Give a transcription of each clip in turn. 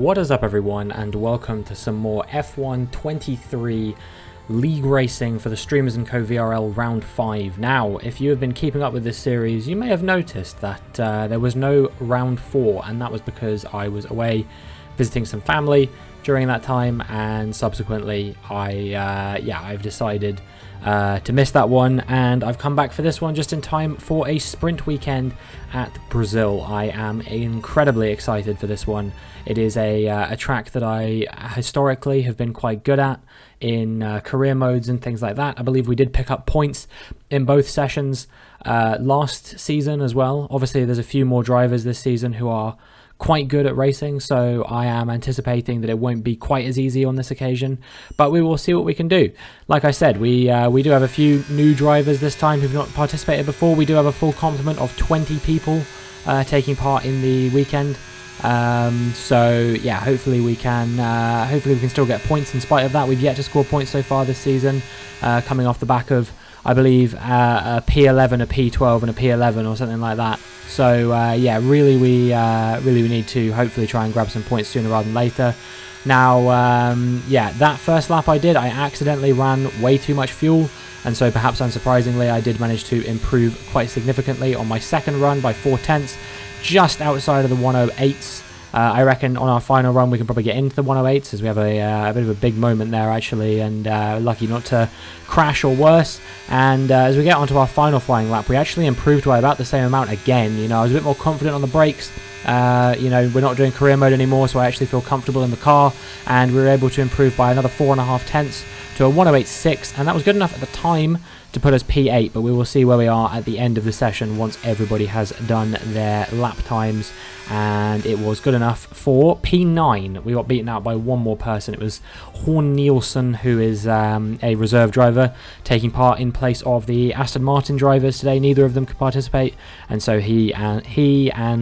What is up, everyone, and welcome to some more F1 23 League Racing for the Streamers & Co VRL Round 5. Now, if you have been keeping up with this series, you may have noticed that there was no Round 4, and that was because I was away visiting some family during that time, and subsequently I've decided to miss that one, and I've come back for this one just in time for a sprint weekend at Brazil. I am incredibly excited for this one. It is a track that I historically have been quite good at in career modes and things like that. I believe we did pick up points in both sessions last season as well. Obviously there's a few more drivers this season who are quite good at racing, so I am anticipating that it won't be quite as easy on this occasion, but we will see what we can do. Like I said, we do have a few new drivers this time who've not participated before. We do have a full complement of 20 people taking part in the weekend, so yeah, hopefully we can still get points in spite of that. We've yet to score points so far this season, coming off the back of, I believe, a P11, a P12 and a P11 or something like that. So yeah, really we need to hopefully try and grab some points sooner rather than later. Now, yeah, that first lap I accidentally ran way too much fuel, and so perhaps unsurprisingly I did manage to improve quite significantly on my second run by 4/10, just outside of the 108s. I reckon on our final run we can probably get into the 108s, as we have a bit of a big moment there actually, and lucky not to crash or worse. And as we get onto our final flying lap, we actually improved by about the same amount again. You know, I was a bit more confident on the brakes. You know, we're not doing career mode anymore, so I actually feel comfortable in the car, and we were able to improve by another 4.5 tenths to a 108.6, and that was good enough at the time to put us P8, but we will see where we are at the end of the session once everybody has done their lap times, and it was good enough for P9. We got beaten out by one more person. It was Horn Nielsen, who is a reserve driver, taking part in place of the Aston Martin drivers today. Neither of them could participate, and so he and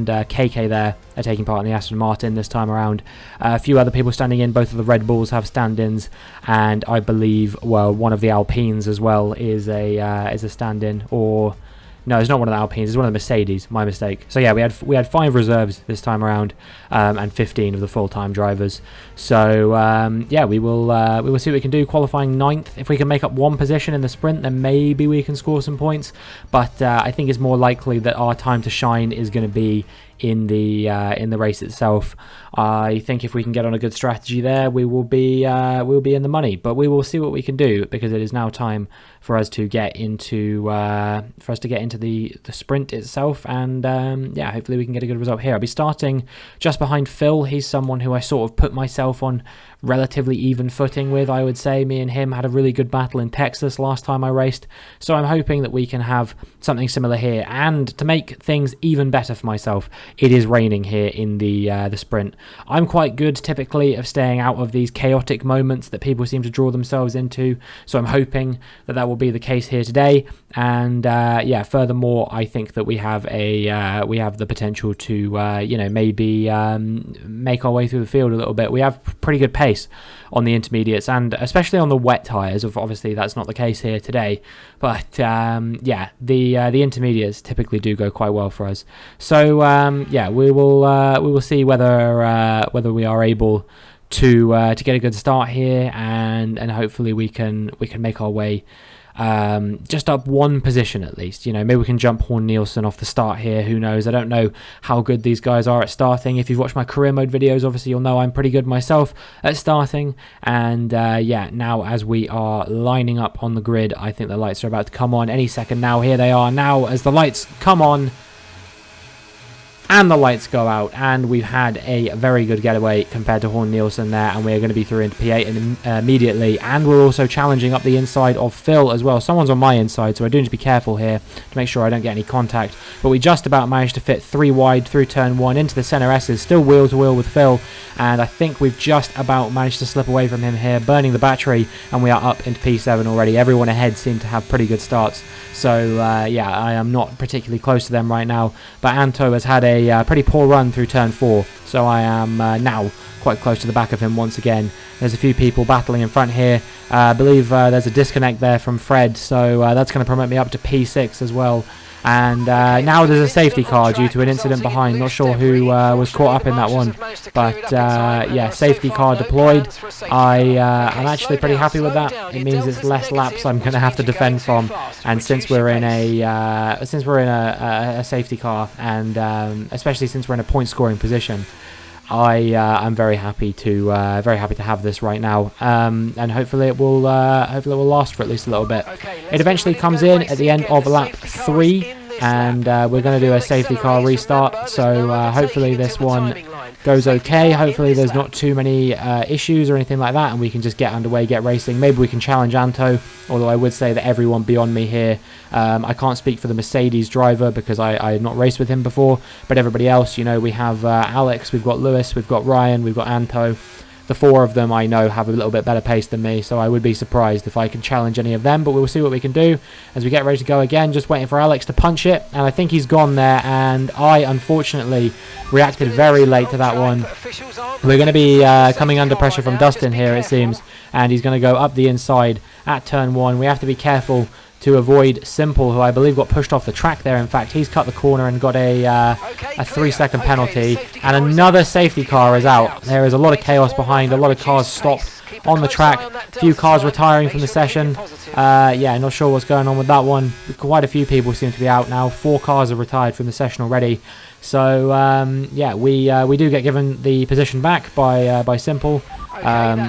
KK there are taking part in the Aston Martin this time around. A few other people standing in. Both of the Red Bulls have stand-ins, and I believe, well, one of the Alpines as well is a stand-in, or no, it's not one of the Alpines, it's one of the Mercedes. My mistake. So yeah, we had 5 reserves this time around, and 15 of the full-time drivers. So yeah, we will see what we can do. Qualifying 9th. If we can make up one position in the sprint, then maybe we can score some points. But I think it's more likely that our time to shine is going to be in the race itself. I think if we can get on a good strategy there, we'll be in the money. But we will see what we can do, because it is now time for us to get into the sprint itself, and yeah, hopefully we can get a good result here. I'll be starting just behind Phil. He's someone who I sort of put myself on relatively even footing with, I would say. Me and him had a really good battle in Texas last time I raced, so I'm hoping that we can have something similar here. And to make things even better for myself, it is raining here in the sprint. I'm quite good typically of staying out of these chaotic moments that people seem to draw themselves into, so I'm hoping that that will be the case here today. And yeah, furthermore, I think that we have the potential to you know, maybe make our way through the field a little bit. We have pretty good pace on the intermediates, and especially on the wet tyres. Obviously that's not the case here today, but yeah, the intermediates typically do go quite well for us. So yeah, we will see whether we are able to get a good start here, and hopefully we can make our way just up one position at least. You know, maybe we can jump Horn Nielsen off the start here. Who knows? I don't know how good these guys are at starting. If you've watched my career mode videos, obviously you'll know I'm pretty good myself at starting. And yeah, now as we are lining up on the grid, I think the lights are about to come on any second now. Here they are now as the lights come on. And the lights go out, and we've had a very good getaway compared to Horn Nielsen there, and we're going to be through into P8 immediately. And we're also challenging up the inside of Phil as well. Someone's on my inside, so I do need to be careful here to make sure I don't get any contact. But we just about managed to fit 3 wide through turn 1 into the center S's, still wheel to wheel with Phil, and I think we've just about managed to slip away from him here, burning the battery, and we are up into P7 already. Everyone ahead seemed to have pretty good starts, so yeah, I am not particularly close to them right now, but Anto has had a pretty poor run through turn 4, so I am now quite close to the back of him once again. There's a few people battling in front here. I believe there's a disconnect there from Fred, so that's going to promote me up to P6 as well. And now there's a safety car due to an incident behind. Not sure who was caught up in that one, but yeah, safety car deployed. I'm actually pretty happy with that. It means it's less laps I'm going to have to defend from, and since we're in a safety car, and especially since we're in a point scoring position, I'm very happy to have this right now, and hopefully it will last for at least a little bit. It eventually comes in at the end of lap 3, and we're going to do a safety car restart. So hopefully this one goes okay. Hopefully there's not too many issues or anything like that, and we can just get underway, get racing. Maybe we can challenge Anto, although I would say that everyone beyond me here, I can't speak for the Mercedes driver because I had not raced with him before, but everybody else, you know, we have Alex, we've got Lewis, we've got Ryan, we've got Anto. The 4 of them I know have a little bit better pace than me, so I would be surprised if I can challenge any of them, but we'll see what we can do as we get ready to go again. Just waiting for Alex to punch it, and I think he's gone there, and I unfortunately reacted very late to that one. We're going to be coming under pressure from Dustin here, it seems, and he's going to go up the inside at turn 1. We have to be careful to avoid Simple, who I believe got pushed off the track there. In fact, he's cut the corner and got a 3-second penalty, and another safety car is out. There is a lot of chaos behind, a lot of cars stopped on the track, a few cars retiring from the session. Yeah, not sure what's going on with that one. Quite a few people seem to be out now. 4 cars have retired from the session already. So yeah, we do get given the position back by Simple,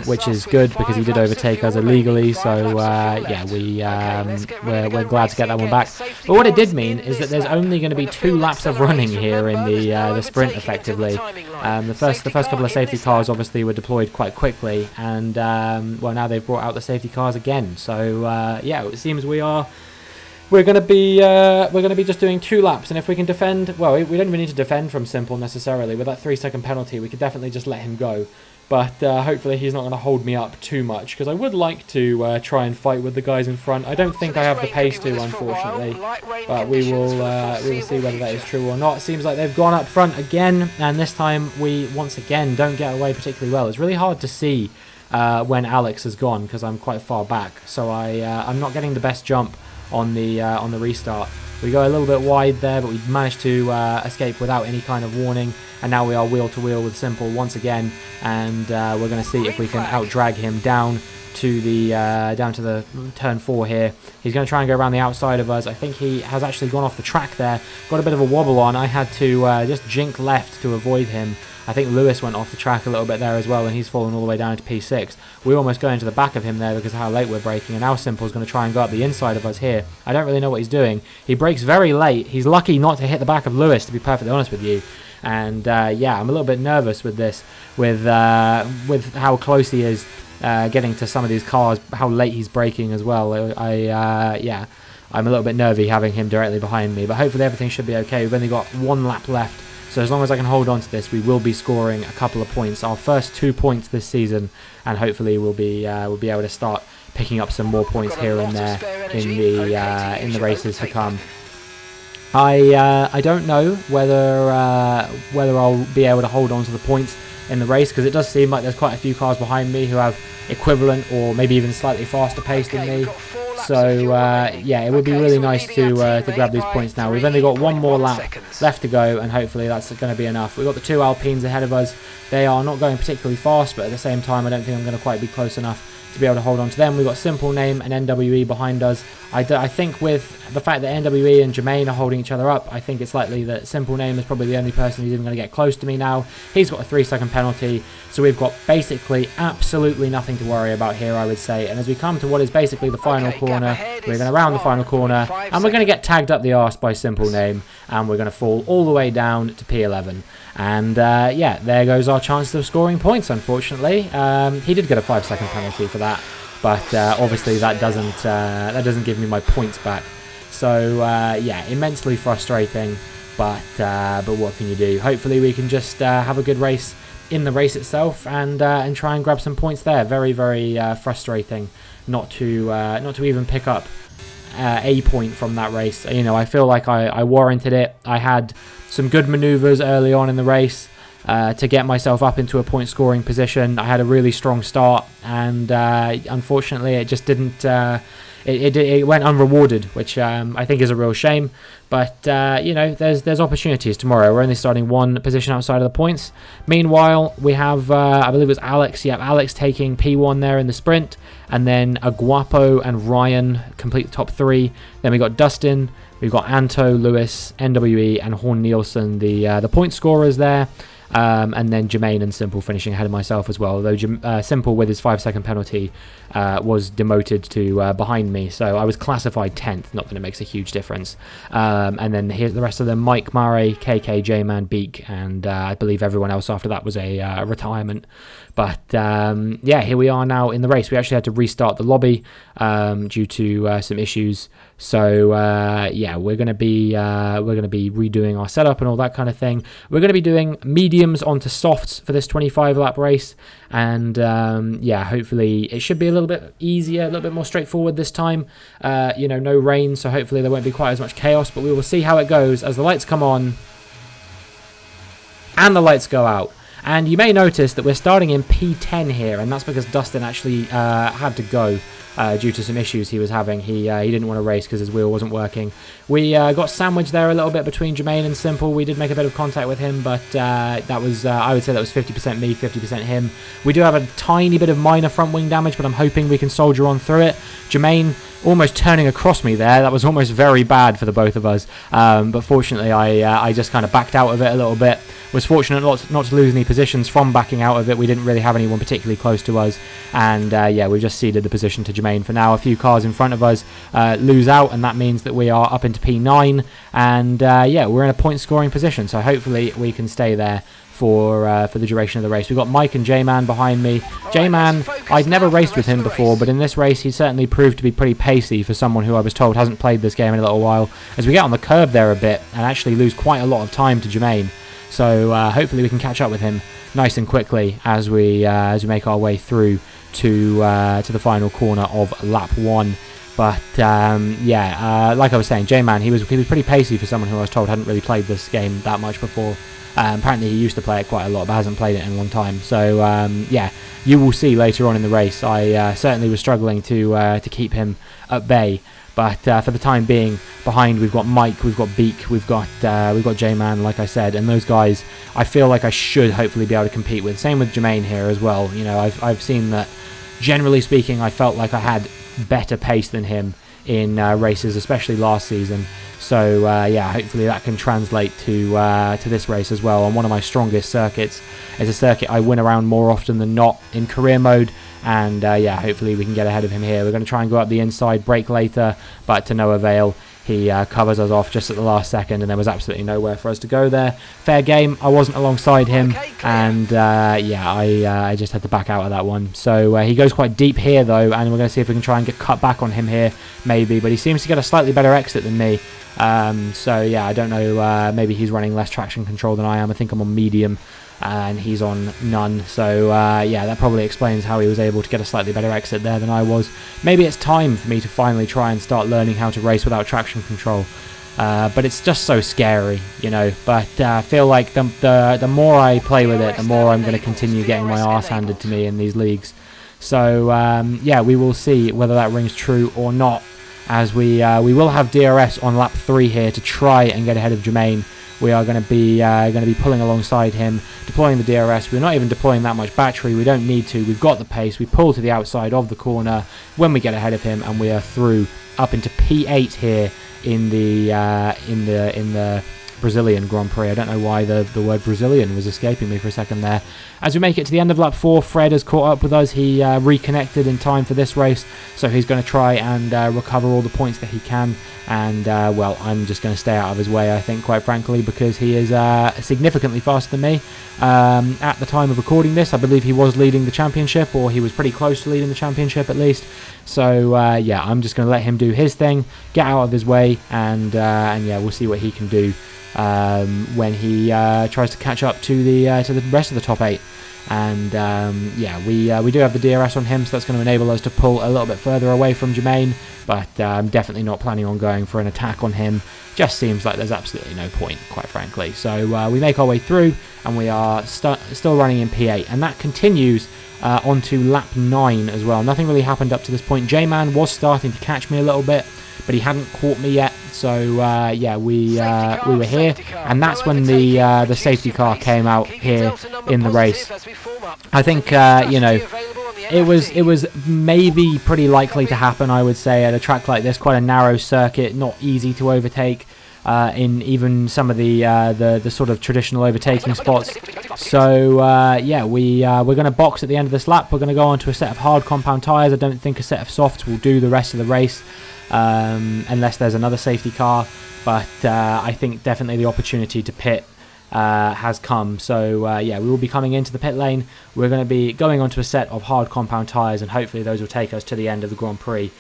which is good because he did overtake us illegally. So yeah, we're glad to get that one back. But what it did mean is that there's only going to be 2 laps of running here in the sprint, effectively. The first couple of safety cars obviously were deployed quite quickly, and well, now they've brought out the safety cars again. So yeah, it seems we're going to be just doing 2 laps, and if we can defend, well, we don't even need to defend from Simple necessarily. With that 3-second penalty, we could definitely just let him go. But hopefully he's not going to hold me up too much, because I would like to try and fight with the guys in front. I don't think I have the pace to, unfortunately, but we will see whether that is true or not. It seems like they've gone up front again, and this time we once again don't get away particularly well. It's really hard to see when Alex has gone because I'm quite far back, so I'm not getting the best jump on the restart. We go a little bit wide there, but we managed to escape without any kind of warning, and now we are wheel to wheel with Simple once again, and we're going to see if we can out-drag him down to the turn 4 here. He's going to try and go around the outside of us. I think he has actually gone off the track there, got a bit of a wobble on. I had to just jink left to avoid him. I think Lewis went off the track a little bit there as well, and he's fallen all the way down to P6. We're almost going to the back of him there because of how late we're braking, and now Simple's going to try and go up the inside of us here. I don't really know what he's doing. He brakes very late. He's lucky not to hit the back of Lewis, to be perfectly honest with you. And yeah, I'm a little bit nervous with this, with how close he is getting to some of these cars, how late he's braking as well. Yeah, I'm a little bit nervy having him directly behind me, but hopefully everything should be okay. We've only got 1 lap left. So as long as I can hold on to this, we will be scoring a couple of points, our first 2 points this season, and hopefully we'll be able to start picking up some more points here and there in the races to come. I don't know whether I'll be able to hold on to the points in the race, because it does seem like there's quite a few cars behind me who have equivalent or maybe even slightly faster pace than me. So yeah, it would be really nice to grab these points now. We've only got 1 more lap left to go, and hopefully that's going to be enough. We've got the 2 Alpines ahead of us. They are not going particularly fast, but at the same time I don't think I'm going to quite be close enough to be able to hold on to them. We've got Simple Name and NWE behind us. I think with the fact that NWE and Jermaine are holding each other up, I think it's likely that Simple Name is probably the only person who's even going to get close to me now. He's got a 3-second penalty, so we've got basically absolutely nothing to worry about here, I would say. And as we come to what is basically the final corner, we're going to round the final corner, and we're going to get tagged up the arse by Simple Name, and we're going to fall all the way down to P11. And yeah, there goes our chances of scoring points, unfortunately. He did get a 5-second penalty for that, but obviously that doesn't give me my points back. So yeah, immensely frustrating, but what can you do? Hopefully we can just have a good race in the race itself, and try and grab some points there. Very, very frustrating not to even pick up a point from that race. You know, I feel like I warranted it. I had some good maneuvers early on in the race to get myself up into a point scoring position. I had a really strong start, and unfortunately it just didn't it went unrewarded, which I think is a real shame. But you know, there's opportunities tomorrow. We're only starting one position outside of the points. Meanwhile, we have I believe it was Alex. Yep, Alex taking P1 there in the sprint, and then Aguapo and Ryan complete the top 3. Then we got Dustin, we've got Anto, Lewis, NWE, and Horn Nielsen, the point scorers there. And then Jermaine and Simple finishing ahead of myself as well, although Simple with his 5-second penalty was demoted to behind me, so I was classified 10th, not that it makes a huge difference. And then here's the rest of them: Mike, Murray, KK, J-Man, Beak, and I believe everyone else after that was a retirement. But yeah, here we are now in the race. We actually had to restart the lobby due to some issues. So yeah, we're gonna be redoing our setup and all that kind of thing. We're gonna be doing mediums onto softs for this 25 lap race, and yeah, hopefully it should be a little bit easier, a little bit more straightforward this time. You know, no rain, so hopefully there won't be quite as much chaos. But we will see how it goes as the lights come on and the lights go out. And you may notice that we're starting in P10 here, and that's because Dustin actually had to go due to some issues he was having. He didn't want to race because his wheel wasn't working. We got sandwiched there a little bit between Jermaine and Simple. We did make a bit of contact with him, but that was I would say that was 50% me, 50% him. We do have a tiny bit of minor front wing damage, but I'm hoping we can soldier on through it. Jermaine almost turning across me there. That was almost very bad for the both of us. But fortunately, I just kind of backed out of it a little bit. Was fortunate not to lose any positions from backing out of it. We didn't really have anyone particularly close to us. And yeah, we've just ceded the position to Jermaine for now. A few cars in front of us lose out, and that means that we are up into P9. And yeah, we're in a point scoring position. So hopefully we can stay there for the duration of the race. We've got Mike and J-Man behind me. J-Man, I'd never raced with him before, but in this race he certainly proved to be pretty pacey for someone who I was told hasn't played this game in a little while, as we get on the curb there a bit and actually lose quite a lot of time to Jermaine. So hopefully we can catch up with him nice and quickly as we make our way through to the final corner of lap 1. But yeah, like I was saying, J-Man, he was pretty pacey for someone who I was told hadn't really played this game that much before. Apparently he used to play it quite a lot, but hasn't played it in a long time. So yeah, you will see later on in the race. I certainly was struggling to keep him at bay. But for the time being, behind we've got Mike, we've got Beak, we've got J-Man, like I said, and those guys I feel like I should hopefully be able to compete with. Same with Jermaine here as well. You know, I've seen that, generally speaking, I felt like I had better pace than him in races, especially last season. So yeah, hopefully that can translate to this race as well. On one of my strongest circuits, it's a circuit I win around more often than not in career mode. And yeah, hopefully we can get ahead of him here. We're going to try and go up the inside, brake later, but to no avail. He covers us off just at the last second, and there was absolutely nowhere for us to go there. Fair game. I wasn't alongside him, and yeah, I just had to back out of that one. So he goes quite deep here, though, and we're going to see if we can try and get cut back on him here, maybe. But he seems to get a slightly better exit than me. So yeah, I don't know. Maybe he's running less traction control than I am. I think I'm on medium, and he's on none. So yeah, that probably explains how he was able to get a slightly better exit there than I was. Maybe it's time for me to finally try and start learning how to race without traction control. But it's just so scary, you know. But I feel like the more I play with it, the more I'm going to continue getting my arse handed to me in these leagues. So yeah, we will see whether that rings true or not, as we will have DRS on lap 3 here to try and get ahead of Jermaine. We are going to be pulling alongside him, deploying the DRS. We're not even deploying that much battery. We don't need to. We've got the pace. We pull to the outside of the corner when we get ahead of him, and we are through up into P8 here in the Brazilian Grand Prix. I don't know why the word Brazilian was escaping me for a second there. As we make it to the end of lap 4, Fred has caught up with us. He reconnected in time for this race, so he's going to try and recover all the points that he can. And well, I'm just going to stay out of his way, I think, quite frankly, because he is significantly faster than me. At the time of recording this, I believe he was leading the championship, or he was pretty close to leading the championship at least. So yeah, I'm just going to let him do his thing, get out of his way, and yeah, we'll see what he can do when he tries to catch up to the rest of the top 8. And yeah, we do have the DRS on him, so that's going to enable us to pull a little bit further away from Jermaine, but I'm definitely not planning on going for an attack on him. Just seems like there's absolutely no point, quite frankly. So we make our way through, and we are still running in P8, and that continues onto lap 9 as well. Nothing really happened up to this point. J-Man was starting to catch me a little bit, but he hadn't caught me yet. So yeah, we were here, and that's when the safety car came out here in the race. I think you know, it was maybe pretty likely to happen, I would say, at a track like this, quite a narrow circuit, not easy to overtake in even some of the sort of traditional overtaking spots. So yeah, we're going to box at the end of this lap. We're going to go on to a set of hard compound tyres. I don't think a set of softs will do the rest of the race, unless there's another safety car, but I think definitely the opportunity to pit has come. So yeah, we will be coming into the pit lane. We're going to be going onto a set of hard compound tyres, and hopefully those will take us to the end of the Grand Prix.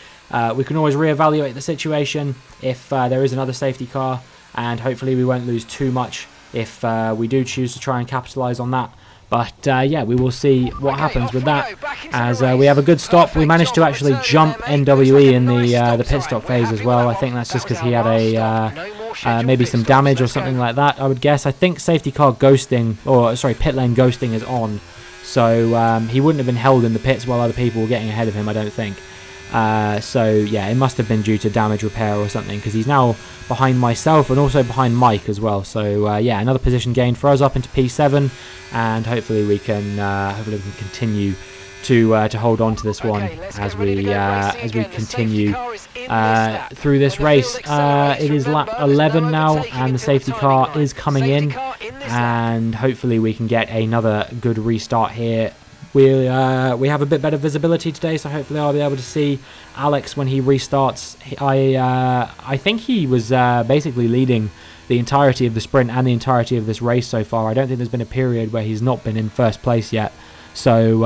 We can always reevaluate the situation if there is another safety car, and hopefully we won't lose too much if we do choose to try and capitalise on that. But yeah, we will see what happens with that, as we have a good stop. We managed to actually jump NWE in the pit stop phase as well. I think that's just because he had a maybe some damage or something like that, I would guess. I think safety car ghosting, or sorry, pit lane ghosting is on, so he wouldn't have been held in the pits while other people were getting ahead of him, I don't think. So yeah, it must have been due to damage repair or something, because he's now behind myself and also behind Mike as well. So yeah, another position gained for us up into P7, and hopefully we can continue to hold on to this one as we continue through this race. It is lap 11 now, and the safety car is coming in, and hopefully we can get another good restart here. We have a bit better visibility today, so hopefully I'll be able to see Alex when he restarts. I think he was basically leading the entirety of the sprint and the entirety of this race so far. I don't think there's been a period where he's not been in first place yet. So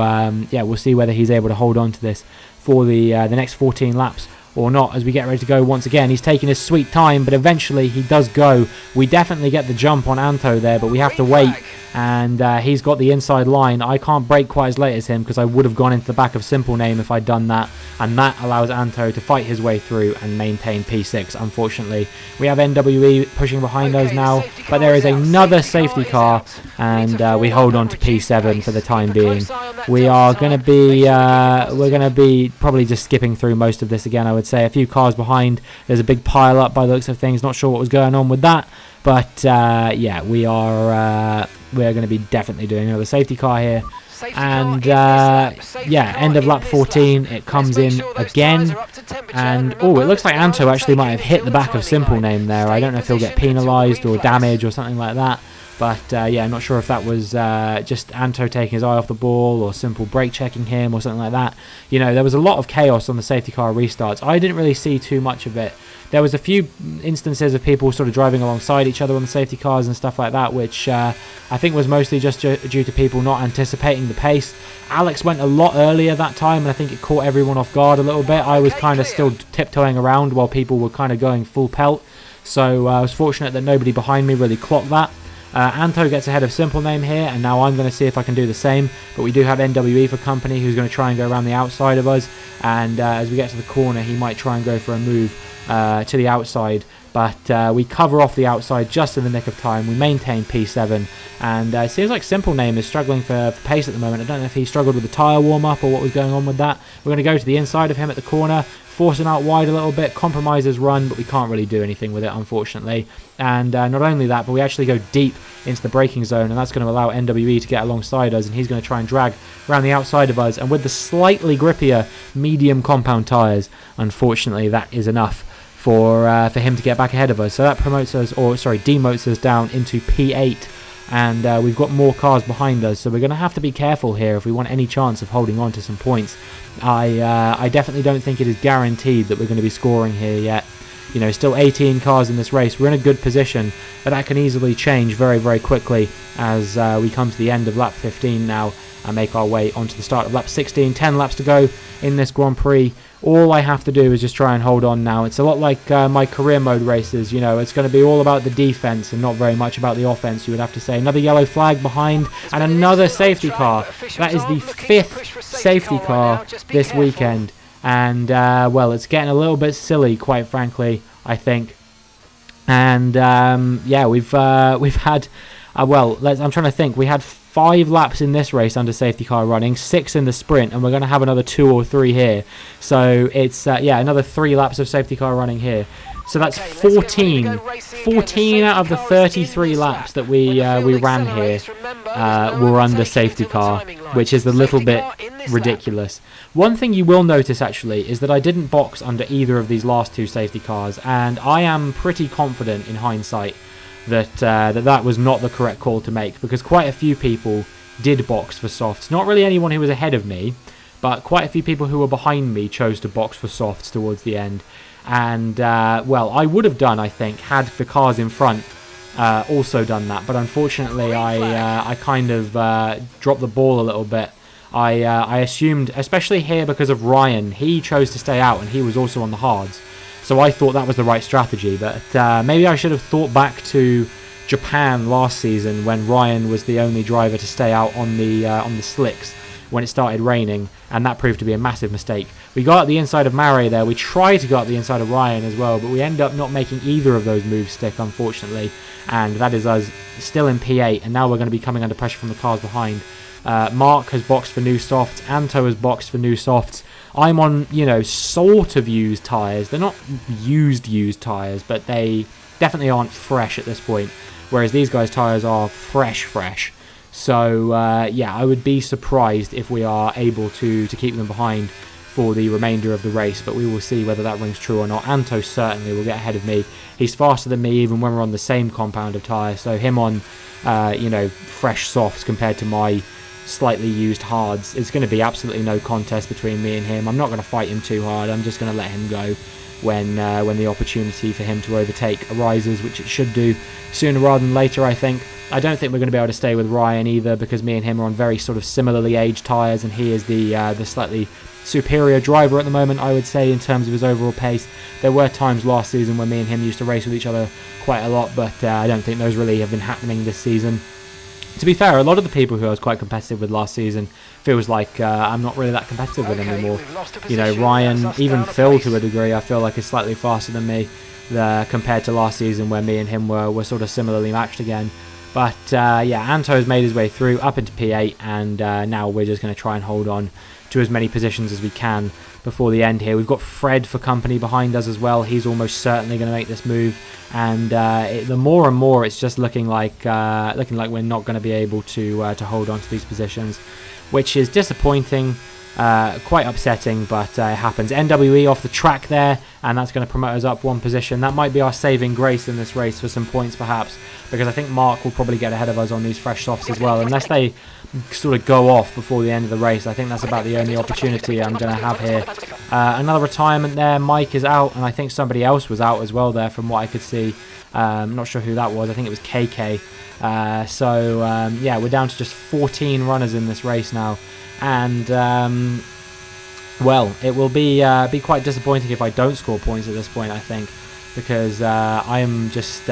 yeah, we'll see whether he's able to hold on to this for the next 14 laps or not, as we get ready to go once again. He's taking his sweet time, but eventually he does go. We definitely get the jump on Anto there, but we have to wait, and he's got the inside line. I can't brake quite as late as him, because I would have gone into the back of Simple Name if I'd done that, and that allows Anto to fight his way through and maintain P6, unfortunately. We have NWE pushing behind us now, but there is another safety car, and we hold on to P7 for the time being. We are going to be we're going to be probably just skipping through most of this again, I would say. A few cars behind. There's a big pile up by the looks of things. Not sure what was going on with that, but yeah, we're going to be definitely doing another safety car here. And yeah, end of lap 14, it comes in again, and oh, it looks like Anto actually might have hit the back of Simple Name there. I don't know if he'll get penalised or damaged or something like that, but yeah, I'm not sure if that was just Anto taking his eye off the ball or Simple brake checking him or something like that. You know, there was a lot of chaos on the safety car restarts. I didn't really see too much of it. There was a few instances of people sort of driving alongside each other on the safety cars and stuff like that, which I think was mostly just due to people not anticipating the pace. Alex went a lot earlier that time, and I think it caught everyone off guard a little bit. I was kind of still tiptoeing around while people were kind of going full pelt, so I was fortunate that nobody behind me really clocked that. Anto gets ahead of Simple Name here, and now I'm going to see if I can do the same, but we do have NWE for company, who's going to try and go around the outside of us, and as we get to the corner he might try and go for a move to the outside, but we cover off the outside just in the nick of time. We maintain P7, and it seems like Simple Name is struggling for pace at the moment. I don't know if he struggled with the tyre warm-up or what was going on with that. We're going to go to the inside of him at the corner, force him out wide a little bit, compromise his run, but we can't really do anything with it, unfortunately. And not only that, but we actually go deep into the braking zone, and that's going to allow NWE to get alongside us, and he's going to try and drag around the outside of us, and with the slightly grippier medium compound tyres, unfortunately that is enough for him to get back ahead of us. So that promotes us, or sorry, demotes us down into P8, and we've got more cars behind us, so we're going to have to be careful here if we want any chance of holding on to some points. I definitely don't think it is guaranteed that we're going to be scoring here yet. You know, still 18 cars in this race. We're in a good position, but that can easily change very, very quickly as we come to the end of lap 15 now. and make our way onto the start of lap 16. 10 laps to go in this Grand Prix. All I have to do is just try and hold on now. It's a lot like my career mode races, you know, it's going to be all about the defense and not very much about the offense, you would have to say. Another yellow flag behind and another safety car. That is the 5th safety car this weekend. And, well, it's getting a little bit silly, quite frankly, I think. And, yeah, we've had, well, I'm trying to think. We had 5 laps in this race under safety car running, 6 in the sprint, and we're going to have another 2 or 3 here. So it's, yeah, another 3 laps of safety car running here. So that's 14 out of the 33 laps that we ran here were under safety car, which is a little bit ridiculous. One thing you will notice, actually, is that I didn't box under either of these last 2 safety cars, and I am pretty confident in hindsight that that was not the correct call to make, because quite a few people did box for softs. Not really anyone who was ahead of me, but quite a few people who were behind me chose to box for softs towards the end. And, well, I would have done, I think, had the cars in front also done that. But unfortunately, I kind of dropped the ball a little bit. I assumed, especially here because of Ryan, he chose to stay out and he was also on the hards. So I thought that was the right strategy, but maybe I should have thought back to Japan last season when Ryan was the only driver to stay out on the slicks when it started raining, and that proved to be a massive mistake. We got at the inside of Mare there. We tried to go at the inside of Ryan as well, but we end up not making either of those moves stick, unfortunately, and that is us still in P8, and now we're going to be coming under pressure from the cars behind. Mark has boxed for new softs. Anto has boxed for new softs. I'm on, you know, sort of used tyres. They're not used tyres, but they definitely aren't fresh at this point, whereas these guys' tyres are fresh. So, yeah, I would be surprised if we are able to keep them behind for the remainder of the race, but we will see whether that rings true or not. Anto certainly will get ahead of me. He's faster than me even when we're on the same compound of tyres, so him on, you know, fresh softs compared to my slightly used hards, it's going to be absolutely no contest between me and him. I'm not going to fight him too hard. I'm just going to let him go when the opportunity for him to overtake arises, which it should do sooner rather than later, I think. I don't think we're going to be able to stay with Ryan either, because me and him are on very sort of similarly aged tyres, and he is the slightly superior driver at the moment, I would say, in terms of his overall pace. There were times last season when me and him used to race with each other quite a lot, but I don't think those really have been happening this season. To be fair, a lot of the people who I was quite competitive with last season feels like I'm not really that competitive with anymore. You know, Ryan, even Phil to a degree, I feel like is slightly faster than me compared to last season where me and him were sort of similarly matched again. But yeah, Anto's made his way through up into P8, and now we're just going to try and hold on to as many positions as we can before the end here. We've got Fred for company behind us as well. He's almost certainly going to make this move, and the more and more it's just looking like we're not going to be able to hold on to these positions, which is disappointing, quite upsetting, but it happens. NWE off the track there, and that's going to promote us up one position. That might be our saving grace in this race for some points perhaps, because I think Mark will probably get ahead of us on these fresh softs as well, unless they sort of go off before the end of the race. I think that's about the only opportunity I'm going to have here. Another retirement there. Mike is out, and I think somebody else was out as well there from what I could see. I'm not sure who that was. I think it was KK. So yeah, we're down to just 14 runners in this race now, and well, it will be quite disappointing if I don't score points at this point, I think, because I am just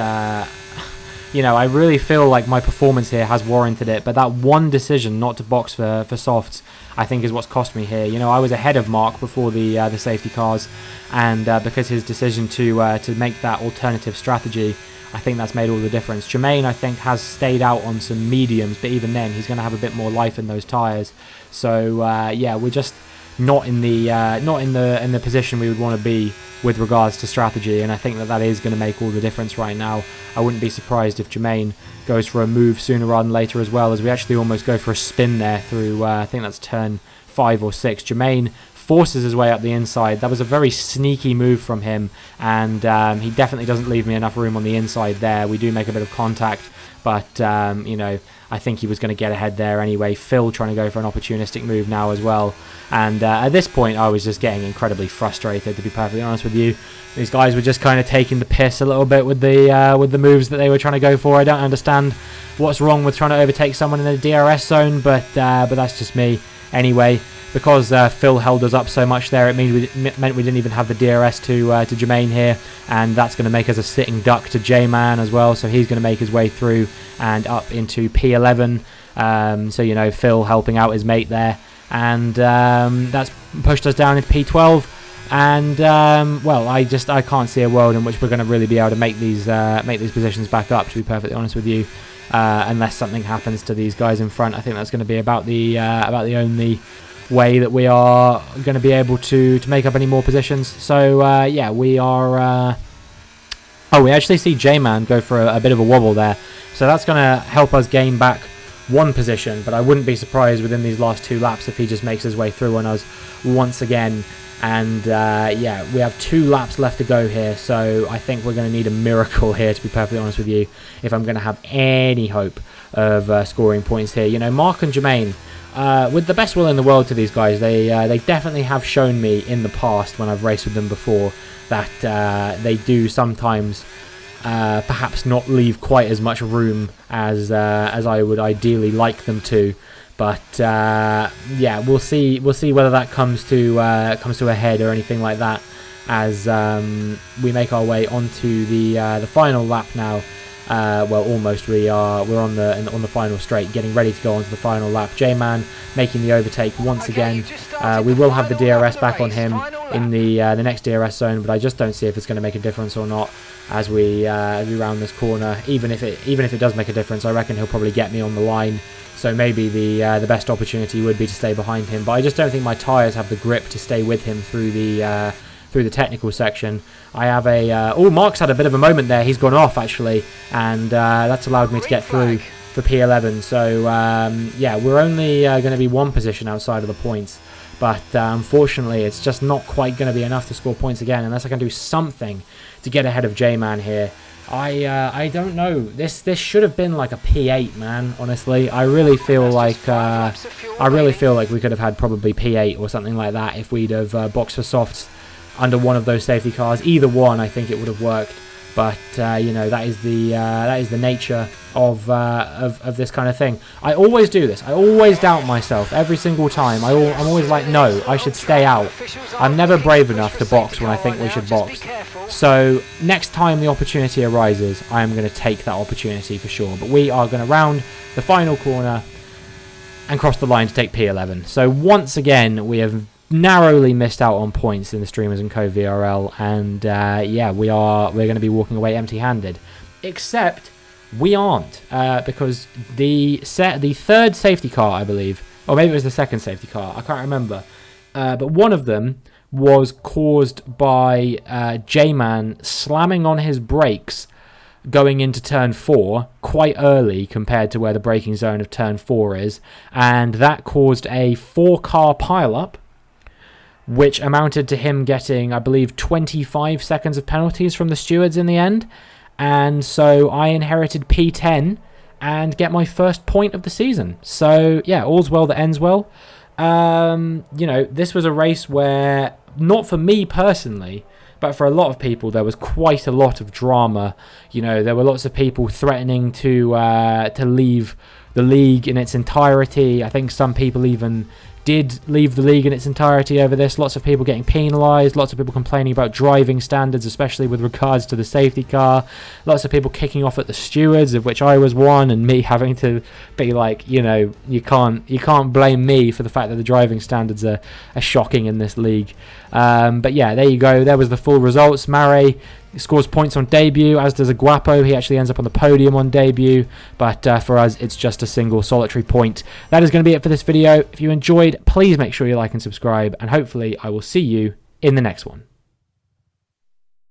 you know, I really feel like my performance here has warranted it, but that one decision not to box for softs, I think, is what's cost me here. You know, I was ahead of Mark before the safety cars, and because his decision to make that alternative strategy, I think that's made all the difference. Jermaine, I think, has stayed out on some mediums, but even then, he's going to have a bit more life in those tyres. So yeah, we're just not in the position we would want to be with regards to strategy, and I think that is going to make all the difference right now. I wouldn't be surprised if Jermaine goes for a move sooner rather than later as well, as we actually almost go for a spin there through, I think that's turn 5 or 6. Jermaine forces his way up the inside. That was a very sneaky move from him, and he definitely doesn't leave me enough room on the inside there. We do make a bit of contact, but you know, I think he was going to get ahead there anyway. Phil trying to go for an opportunistic move now as well, and at this point I was just getting incredibly frustrated, to be perfectly honest with you. These guys were just kind of taking the piss a little bit with the moves that they were trying to go for. I don't understand what's wrong with trying to overtake someone in the DRS zone, but that's just me. Anyway, because Phil held us up so much there, it meant we didn't even have the DRS to Jermaine here, and that's going to make us a sitting duck to J-Man as well, so he's going to make his way through and up into P11. So, you know, Phil helping out his mate there, and that's pushed us down into P12. And well, I can't see a world in which we're going to really be able to make these positions back up, to be perfectly honest with you, unless something happens to these guys in front. I think that's going to be about the only way that we are going to be able to make up any more positions. So yeah, we are. Oh, we actually see J-Man go for a bit of a wobble there, so that's going to help us gain back one position. But I wouldn't be surprised within these last 2 laps if he just makes his way through on us once again. And yeah, we have 2 laps left to go here, so I think we're going to need a miracle here, to be perfectly honest with you, if I'm going to have any hope of scoring points here. You know, Mark and Jermaine, with the best will in the world to these guys, they definitely have shown me in the past when I've raced with them before that they do sometimes perhaps not leave quite as much room as I would ideally like them to. But yeah, we'll see whether that comes to a head or anything like that as we make our way onto the final lap now. Well, almost. We're on the final straight, getting ready to go onto the final lap. J-Man making the overtake once again. We will have the DRS back on him in the next DRS zone, but I just don't see if it's going to make a difference or not as we round this corner. Even if it does make a difference, I reckon he'll probably get me on the line. So maybe the best opportunity would be to stay behind him, but I just don't think my tyres have the grip to stay with him through the technical section. I have a oh, Mark's had a bit of a moment there. He's gone off actually, and that's allowed me to get through for P11. So yeah, we're only going to be 1 position outside of the points, but unfortunately it's just not quite going to be enough to score points again unless I can do something to get ahead of J-Man here. I don't know. This should have been like a P8, man. Honestly, I really feel like we could have had probably P8 or something like that if we'd have boxed for softs under one of those safety cars. Either one, I think it would have worked. But you know, that is the nature of this kind of thing. I always do this. I always doubt myself every single time. I'm always like, no, I should stay out. I'm never brave enough to box when I think we should box. So next time the opportunity arises, I am going to take that opportunity for sure. But we are going to round the final corner and cross the line to take P11. So once again, we have narrowly missed out on points in the Streamers & Co VRL, and yeah, we're going to be walking away empty-handed. Except we aren't, because the third safety car, I believe, or maybe it was the second safety car, I can't remember, but one of them was caused by J-Man slamming on his brakes going into turn 4 quite early compared to where the braking zone of turn 4 is, and that caused a 4-car pile-up, which amounted to him getting, I believe, 25 seconds of penalties from the stewards in the end. And so I inherited P10 and get my first point of the season. So yeah, all's well that ends well. You know, this was a race where, not for me personally, but for a lot of people, there was quite a lot of drama. You know, there were lots of people threatening to leave the league in its entirety. I think some people even did leave the league in its entirety over this. Lots of people getting penalised, lots of people complaining about driving standards, especially with regards to the safety car, lots of people kicking off at the stewards, of which I was one, and me having to be like, you know, you can't blame me for the fact that the driving standards are shocking in this league. But yeah, there you go, there was the full results. Mare scores points on debut, as does Aguapo. He actually ends up on the podium on debut, but for us it's just a single solitary point. That is going to be it for this video. If you enjoyed, please make sure you like and subscribe, and hopefully I will see you in the next one.